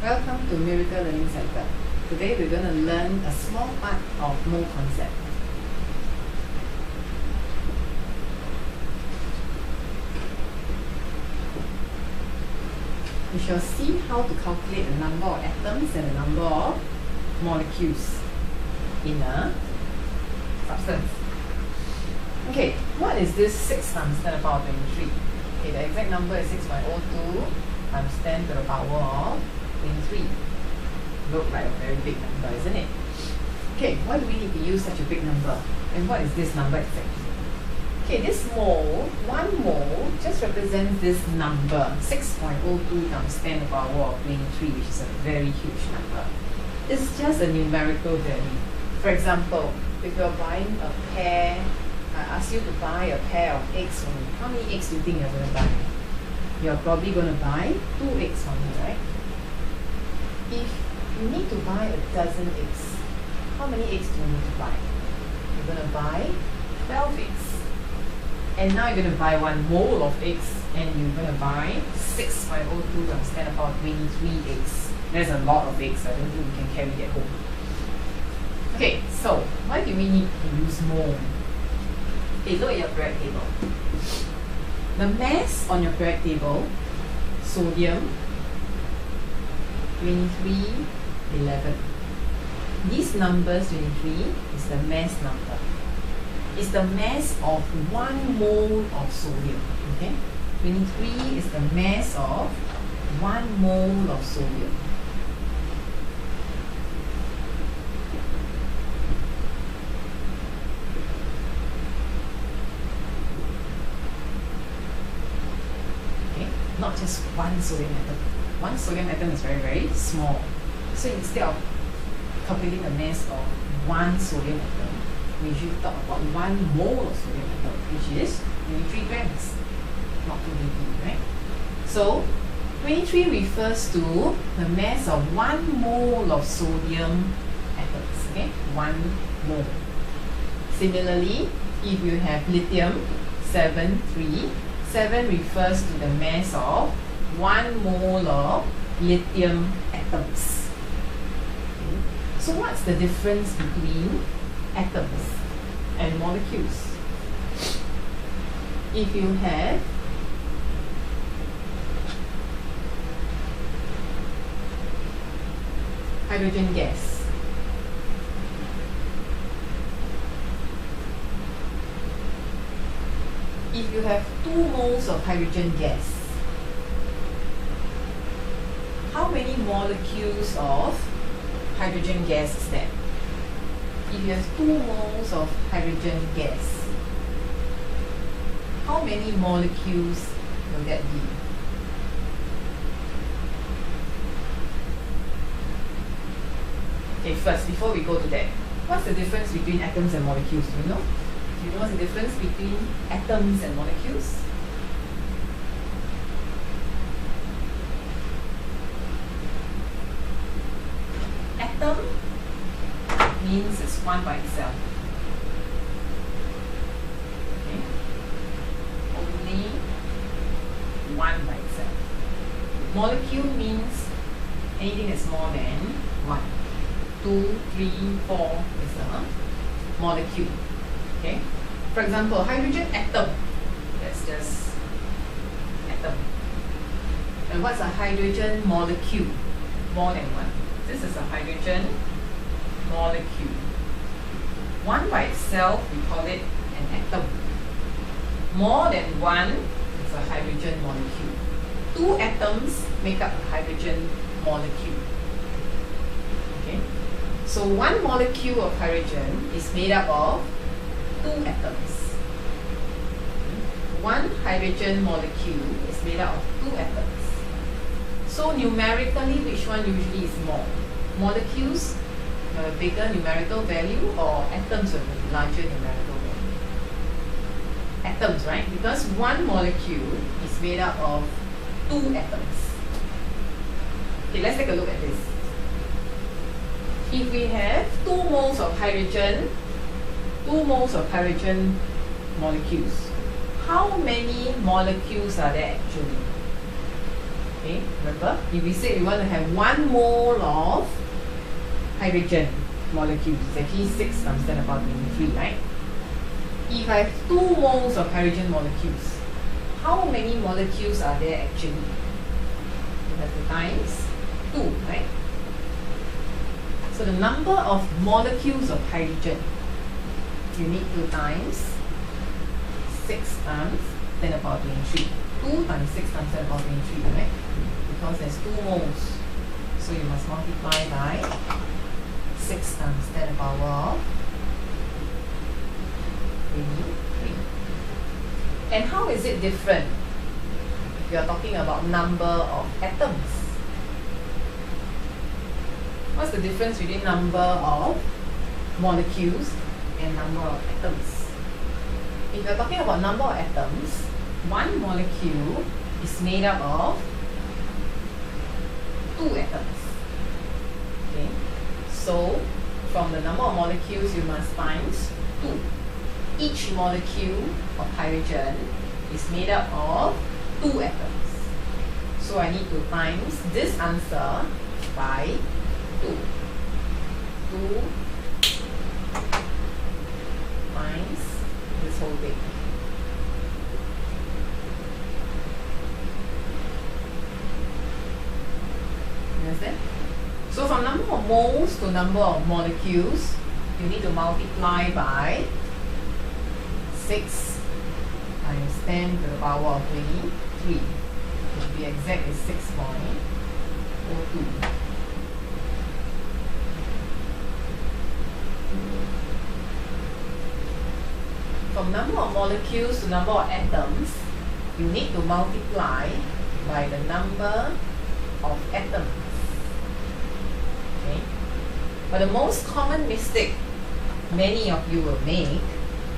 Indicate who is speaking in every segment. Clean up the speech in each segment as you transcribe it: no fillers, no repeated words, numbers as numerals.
Speaker 1: Welcome to Miracle Learning Center. Today we're going to learn a small part of mole concept. We shall see how to calculate the number of atoms and the number of molecules in a substance. Okay, what is this 6 times 10 to the power of 23? Okay, the exact number is 6.02 times 10 to the power of 23. Look like a very big number, isn't it? Okay, why do we need to use such a big number? And what is this number exactly? Okay, this mole, 1 mole, just represents this number, 6.02 times 10 to the power of 23, which is a very huge number. It's just a numerical value. For example, if you're buying a pair, I ask you to buy a pair of eggs for me. How many eggs do you think you're going to buy? You're probably going to buy 2 eggs for me, right? If you need to buy a dozen eggs, how many eggs do you need to buy? You're going to buy 12 eggs. And now you're going to buy 1 mole of eggs, and you're going to buy 6.02 times 10 to the power of 23 eggs. There's a lot of eggs. I don't think we can carry that home. Okay, so why do we need to use mole? Okay, look at your periodic table. The mass on your periodic table, sodium, 23, 11. These numbers, 23, is the mass number. It's the mass of 1 mole of sodium. Okay? 23 is the mass of 1 mole of sodium. Okay? Not just 1 sodium atom. 1 sodium atom is very, very small. So instead of calculating the mass of 1 sodium atom, we usually talk about 1 mole of sodium atom, which is 23 grams, not 2 pp, right? So 23 refers to the mass of 1 mole of sodium atoms, okay? 1 mole. Similarly, if you have lithium, 7, 3, 7 refers to the mass of 1 mole of lithium atoms. Okay. So what's the difference between atoms and molecules? If you have hydrogen gas, if you have 2 moles of hydrogen gas, how many molecules of hydrogen gas is there? If you have 2 moles of hydrogen gas, how many molecules will that be? Okay, first, before we go to that, what's the difference between atoms and molecules? Do you know? Do you know what's the difference between atoms and molecules? Atom means it's 1 by itself. Okay? Only 1 by itself. Molecule means anything that's more than 1. 2, 3, 4 is a molecule. Okay? For example, hydrogen atom. That's just atom. And what's a hydrogen molecule? More than 1. This is a hydrogen molecule. 1 by itself, we call it an atom. More than 1 is a hydrogen molecule. 2 atoms make up a hydrogen molecule. Okay? So 1 molecule of hydrogen is made up of 2 atoms. 1 hydrogen molecule is made up of 2 atoms. So numerically, which one usually is more? Molecules have a bigger numerical value, or atoms have a larger numerical value? Atoms, right? Because 1 molecule is made up of 2 atoms. Okay, let's take a look at this. If we have 2 moles of hydrogen, 2 moles of hydrogen molecules, how many molecules are there actually? Okay, remember, if we say we want to have 1 mole of hydrogen molecules, it's actually 6 times 10 to the power 23, right? If I have 2 moles of hydrogen molecules, how many molecules are there actually? You have to times 2, right? So the number of molecules of hydrogen, you need 2 times 6 times 10 to the power 23. 2 times 6 times 10 to the power 23, right? Because there's 2 moles. So you must multiply by 6 times 10 to the power 23. And how is it different if you are talking about number of atoms? What's the difference between number of molecules and number of atoms? If you're talking about number of atoms, 1 molecule is made up of 2 atoms. Okay? So, from the number of molecules, you must times 2. Each molecule of hydrogen is made up of 2 atoms. So, I need to times this answer by 2. 2 times this whole thing. Understand? So from number of moles to number of molecules, you need to multiply by 6 times 10 to the power of 23. To be exact, is 6.02. From number of molecules to number of atoms, you need to multiply by the number of atoms. Okay? But the most common mistake many of you will make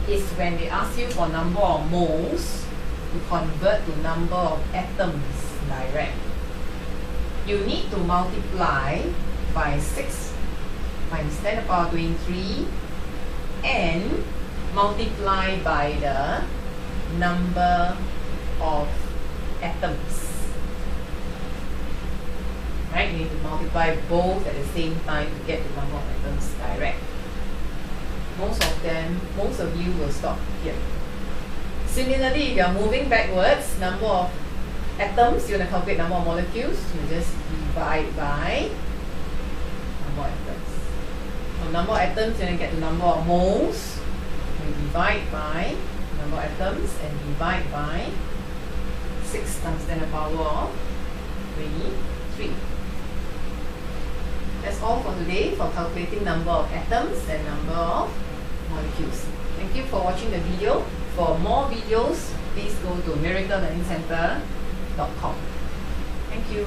Speaker 1: is when they ask you for number of moles to convert to number of atoms direct. You need to multiply by 6 times 10 to the power 23 and multiply by the number of atoms. Right? You need to multiply both at the same time to get the number of atoms direct. Most of you will stop here. Similarly, if you are moving backwards, number of atoms, you want to calculate number of molecules, you just divide by number of atoms. From number of atoms, you want to get the number of moles. You divide by number of atoms and divide by 6 times 10 to the power 23. That's all for today for calculating number of atoms and number of molecules. Thank you for watching the video. For more videos, please go to miraclelearningcenter.com. Thank you.